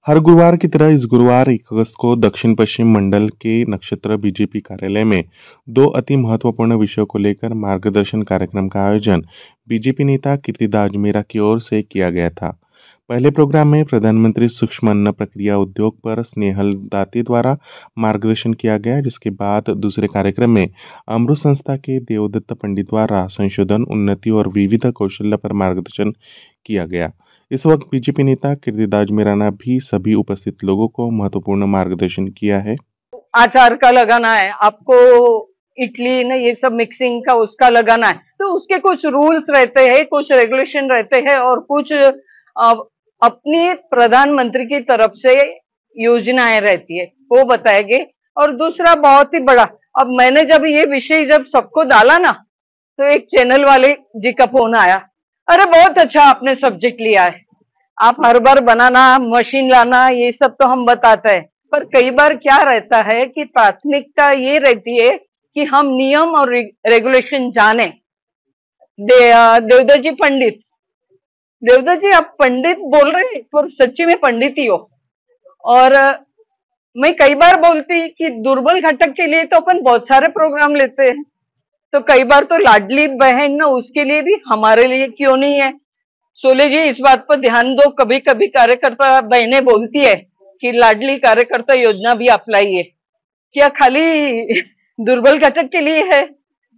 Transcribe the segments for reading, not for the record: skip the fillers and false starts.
हर गुरुवार की तरह इस गुरुवार 1 अगस्त को दक्षिण पश्चिम मंडल के नक्षत्र बीजेपी कार्यालय में दो अति महत्वपूर्ण विषयों को लेकर मार्गदर्शन कार्यक्रम का आयोजन बीजेपी नेता कीर्तिदास मीरा की ओर से किया गया था। पहले प्रोग्राम में प्रधानमंत्री सूक्ष्म अन्न प्रक्रिया उद्योग पर स्नेहल दाती द्वारा मार्गदर्शन किया गया, जिसके बाद दूसरे कार्यक्रम में अमृत संस्था के देवदत्त पंडित द्वारा संशोधन, उन्नति और विविध कौशल्य पर मार्गदर्शन किया गया। इस वक्त बीजेपी नेता कीर्तिदास मीरा ने भी सभी उपस्थित लोगों को महत्वपूर्ण मार्गदर्शन किया है। अचार का लगाना है आपको, इडली ना ये सब मिक्सिंग का उसका लगाना है, तो उसके कुछ रूल्स रहते हैं, कुछ रेगुलेशन रहते हैं और कुछ अपनी प्रधानमंत्री की तरफ से योजनाएं रहती है, वो बताएंगे। और दूसरा बहुत ही बड़ा, अब मैंने जब ये विषय जब सबको डाला ना, तो एक चैनल वाले जी का फोन आया, अरे बहुत अच्छा आपने सब्जेक्ट लिया है, आप हर बार बनाना, मशीन लाना, ये सब तो हम बताते हैं, पर कई बार क्या रहता है कि प्राथमिकता ये रहती है कि हम नियम और रेगुलेशन जाने। देवदत्त जी पंडित, देवदत्त जी आप पंडित बोल रहे हैं, पर सच्ची में पंडित ही हो। और मैं कई बार बोलती कि दुर्बल घटक के लिए तो अपन बहुत सारे प्रोग्राम लेते हैं, तो कई बार तो लाडली बहन ना, उसके लिए भी हमारे लिए क्यों नहीं है। सोले जी इस बात पर ध्यान दो, कभी कभी कार्यकर्ता बहनें बोलती है कि लाडली कार्यकर्ता योजना भी अप्लाई, क्या खाली दुर्बल घटक के लिए है,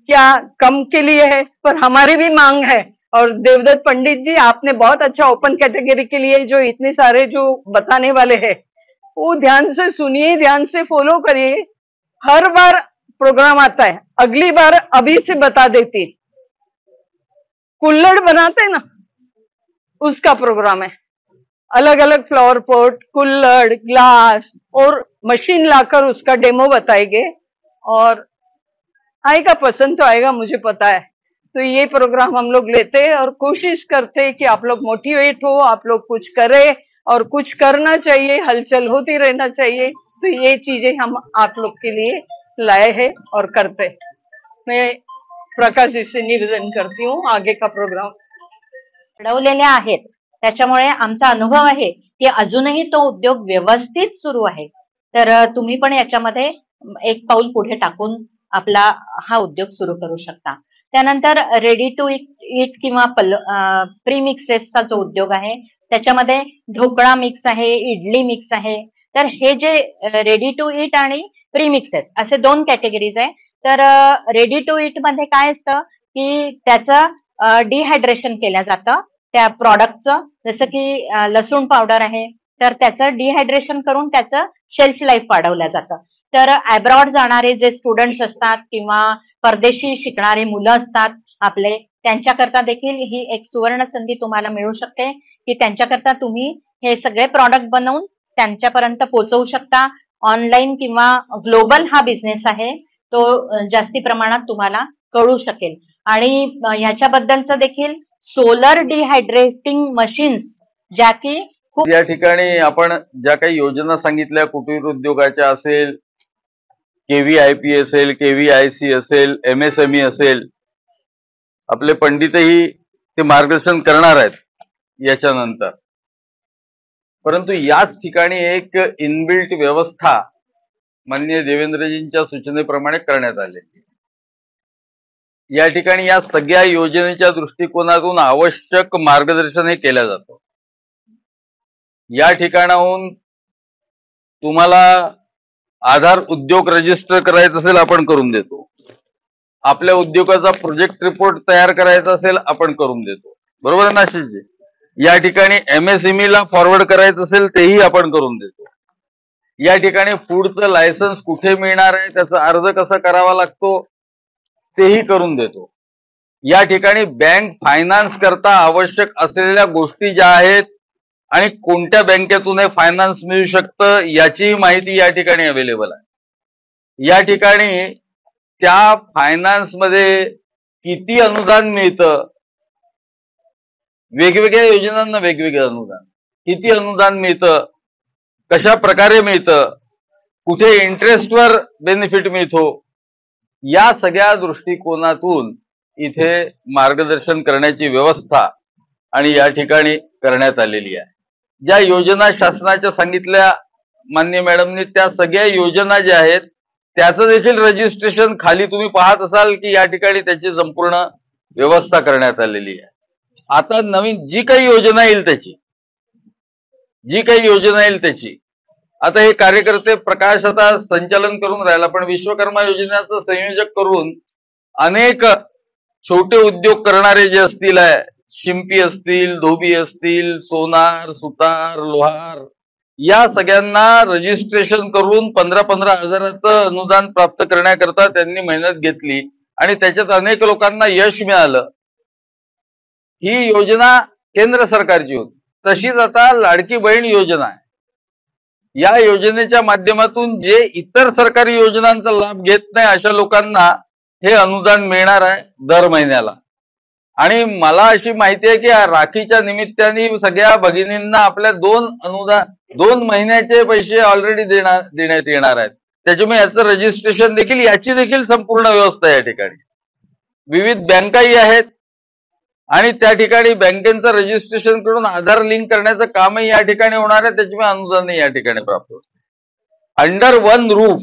क्या कम के लिए है, पर हमारी भी मांग है। और देवदत्त पंडित जी आपने बहुत अच्छा ओपन कैटेगरी के लिए जो इतने सारे जो बताने वाले हैं, वो ध्यान से सुनिए, ध्यान से फॉलो करिए। हर बार प्रोग्राम आता है, अगली बार अभी से बता देती। कुल्हड़ बनाते हैं ना, उसका प्रोग्राम है, अलग अलग फ्लावर पॉट, कुल्हड़, ग्लास और मशीन लाकर उसका डेमो बताएंगे। और आएगा, पसंद तो आएगा, मुझे पता है। तो ये प्रोग्राम हम लोग लेते हैं और कोशिश करते हैं कि आप लोग मोटिवेट हो, आप लोग कुछ करें, और कुछ करना चाहिए, हलचल होती रहना चाहिए। तो ये चीजें हम आप लोग के लिए लाए हैं और करते हैं। मैं प्रकाश जी से निवेदन करती हूँ आगे का प्रोग्राम घडवलेले आहेत, त्याच्यामुळे आमचा अनुभव आहे की अजूनही तो उद्योग व्यवस्थित सुरू आहे। तर तुम्ही पण याच्यामध्ये एक पाऊल पुढे टाकून आपला हा उद्योग सुरू करू शकता। त्यानंतर रेडी टू इट किंवा प्री मिक्सेसचा जो उद्योग आहे त्याच्यामध्ये ढोकळा मिक्स आहे, इडली मिक्स आहे। तर हे जे रेडी टू इट आणि प्री मिक्सेस असे दोन कॅटेगरीज आहे। तर रेडी टू इट मध्ये काय असतं की त्याचं डिहायड्रेशन केलं जातं त्या प्रॉडक्टचं, जसं की लसूण पावडर आहे तर त्याचं डिहायड्रेशन करून त्याचं शेल्फ लाईफ वाढवलं जातं। तर अब्रॉड जाणारे जे स्टुडंट्स असतात किंवा परदेशी शिकणारे मुलं असतात आपले, त्यांच्याकरता देखील ही एक सुवर्ण संधी तुम्हाला मिळू शकते की त्यांच्याकरता तुम्ही हे सगळे प्रॉडक्ट बनवून त्यांच्यापर्यंत पोहोचवू शकता। ऑनलाईन किंवा ग्लोबल हा बिझनेस आहे, तो जास्ती प्रमाणात तुम्हाला कळू शकेल। आणि ह्याच्याबद्दलचं देखील सोलर डिहायड्रेटिंग मशीन्स, ज्या की खूप या ठिकाणी आपण ज्या काही योजना सांगितल्या, कुटीर उद्योगाच्या असेल, KVIP असेल, KVIC असेल, MSME असेल, आपले पंडितही ते मार्गदर्शन करणार आहेत याच्यानंतर। परंतु याच ठिकाणी एक इनबिल्ट व्यवस्था माननीय देवेंद्रजींच्या सूचनेप्रमाणे करण्यात आली। या ठिकाणी या सगळ्या योजनेच्या दृष्टिकोनातून आवश्यक मार्गदर्शन हे केलं जातं। या ठिकाणाहून तुम्हाला आधार उद्योग रजिस्टर करायचं असेल आपण करून देतो, आपल्या उद्योगाचा प्रोजेक्ट रिपोर्ट तयार करायचा असेल आपण करून देतो, बरोबर आहे ना आशिषजी? या ठिकाणी MSME ला फॉरवर्ड करायचं असेल तेही आपण करून देतो। या ठिकाणी फूडचं लायसन्स कुठे मिळणार आहे, त्याचा अर्ज कसा करावा लागतो तेही करून देतो। या ठिकाणी बँक फायनान्स करता आवश्यक असलेल्या गोष्टी ज्या आहेत आणि कोणत्या बँकेतून हे फायनान्स मिळू शकतं याची माहिती या ठिकाणी अवेलेबल आहे। या ठिकाणी त्या फायनान्स मध्ये किती अनुदान मिळतं, वेगवेगळ्या योजनांना वेगवेगळं अनुदान, किती अनुदान मिळतं, कशा प्रकारे मिळतं, कुठे इंटरेस्टवर बेनिफिट मिळतो, या सगळ्या दृष्टिकोनातून इथे मार्गदर्शन करण्याची व्यवस्था आणि या ठिकाणी करण्यात आलेली आहे। ज्या योजना शासनाच्या सांगितल्या माननीय मॅडमनी, त्या सगळ्या योजना ज्या आहेत त्याचं देखील रजिस्ट्रेशन खाली तुम्ही पाहत असाल की या ठिकाणी त्याची संपूर्ण व्यवस्था करण्यात आलेली आहे. आता नवीन जी काही योजना येईल त्याची आता हे कार्यकर्ते प्रकाश आता संचालन करून राहिला, पण विश्वकर्मा योजनेचं संयोजक करून अनेक छोटे उद्योग करणारे जे असतील, शिंपी असतील, धोबी असतील, सोनार, सुतार, लोहार, या सगळ्यांना रजिस्ट्रेशन करून 15-15 हजाराचं अनुदान प्राप्त करण्याकरता त्यांनी मेहनत घेतली आणि त्याच्यात अनेक लोकांना यश मिळालं. ही योजना केंद्र सरकारची होती. तशीच आता लाडकी बहीण योजना आहे. या योजनेच्या माध्यमातून जे इतर सरकारी योजनांचा लाभ घेत नाही अशा लोकांना हे अनुदान मिळणार आहे दर महिन्याला. आणि मला अशी माहिती आहे की राखीच्या निमित्ताने सगळ्या भगिनींना आपल्या 2 महिन्याचे पैसे ऑलरेडी देण्यात येणार आहेत. त्याच्यामुळे याचं रजिस्ट्रेशन देखील, याची देखील संपूर्ण व्यवस्था या ठिकाणी. विविध बँकाही आहेत आणि त्या ठिकाणी बँकेचं रजिस्ट्रेशन करून आधार लिंक करण्याचं कामही या ठिकाणी होणार आहे. त्याच्यामुळे अनुदानही या ठिकाणी प्राप्त होतं. अंडर वन रूफ,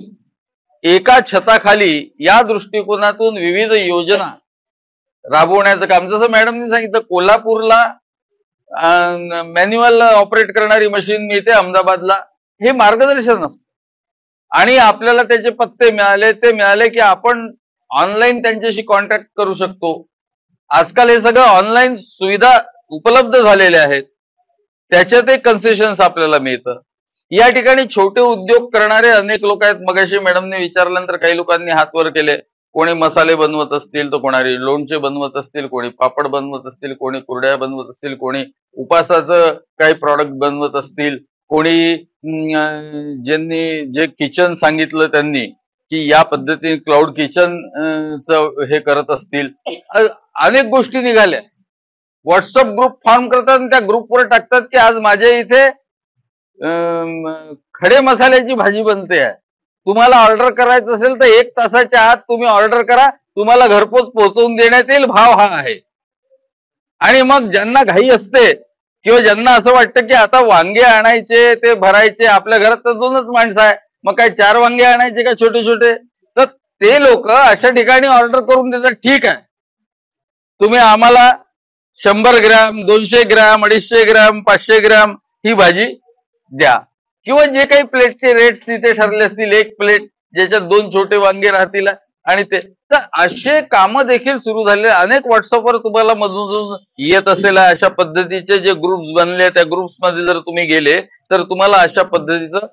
एका छताखाली, या दृष्टिकोनातून विविध योजना राबवण्याचं काम. जसं मॅडमनी सांगितलं, कोल्हापूरला मॅन्युअल ऑपरेट करणारी मशीन मिळते, अहमदाबादला हे मार्गदर्शन असतं आणि आपल्याला त्याचे पत्ते मिळाले की आपण ऑनलाईन त्यांच्याशी कॉन्टॅक्ट करू शकतो. आजकाल हे सगळं ऑनलाईन सुविधा उपलब्ध झालेल्या आहेत, त्याच्यात एक कन्सेशन्स आपल्याला मिळतं. या ठिकाणी छोटे उद्योग करणारे अनेक लोक आहेत. मगाशी मॅडमने विचारल्यानंतर काही लोकांनी हात वर केले. कोणी मसाले बनवत असतील तर कोणी लोणचे बनवत असतील, कोणी पापड बनवत असतील, कोणी कुरड्या बनवत असतील, कोणी उपासाचं काही प्रॉडक्ट बनवत असतील, कोणी ज्यांनी जे किचन सांगितलं त्यांनी की या पद्धतीने क्लाउड किचन हे करत असतील. अनेक गोष्टी निघाल्या. व्हॉट्सअप ग्रुप फॉर्म करतात आणि त्या ग्रुपवर टाकतात की आज माझ्या इथे खडे मसाल्याची भाजी बनते आहे, तुम्हाला ऑर्डर करायचं असेल तर 1 तासाच्या आत तुम्ही ऑर्डर करा, तुम्हाला घरपोच पोहोचवून देण्यात येईल, भाव हा आहे. आणि मग ज्यांना घाई असते किंवा ज्यांना असं वाटतं की आता वांगे आणायचे, ते भरायचे, आपल्या घरात तर 2च माणसं आहे, मग काय 4 वांगे आणायचे का छोटे छोटे, तर ते लोक अशा ठिकाणी ऑर्डर करून देतात. ठीक आहे, तुम्ही आम्हाला 100 ग्रॅम, 200 ग्रॅम, 250 ग्रॅम, 500 ग्रॅम ही भाजी द्या, किंवा जे काही प्लेटचे रेट्स तिथे ठरले असतील, 1 प्लेट ज्याच्यात 2 छोटे वांगे राहतील आणि ते, तर असे कामं देखील सुरू झाले. अनेक व्हॉट्सअपवर तुम्हाला मधून येत असेल अशा पद्धतीचे जे ग्रुप्स बनले, त्या ग्रुप्स मध्ये जर तुम्ही गेले तर तुम्हाला अशा पद्धतीचं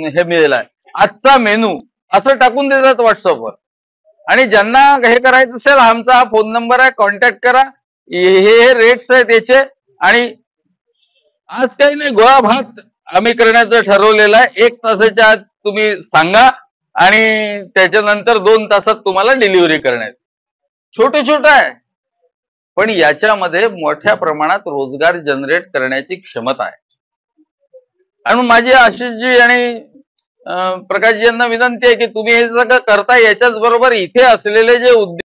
हे मिळेल आहे. आजचा मेनू असं टाकून देतात व्हॉट्सअपवर, आणि ज्यांना हे करायचं असेल आमचा हा फोन नंबर आहे, कॉन्टॅक्ट करा, हे रेट्स आहेत याचे. आणि आज काही नाही, गोळा भात आम्ही करण्याचं ठरवलेलं आहे. 1 तासाच्या आत तुम्ही सांगा आणि त्याच्यानंतर 2 तासात तुम्हाला डिलिव्हरी करण्यात. छोटं आहे, पण याच्यामध्ये मोठ्या प्रमाणात रोजगार जनरेट करण्याची क्षमता आहे. आणि माझी आशिषजी आणि प्रकाशजी यांना विनंती आहे की तुम्ही हे सगळं करता, याच्याच बरोबर इथे असलेले जे उद्योग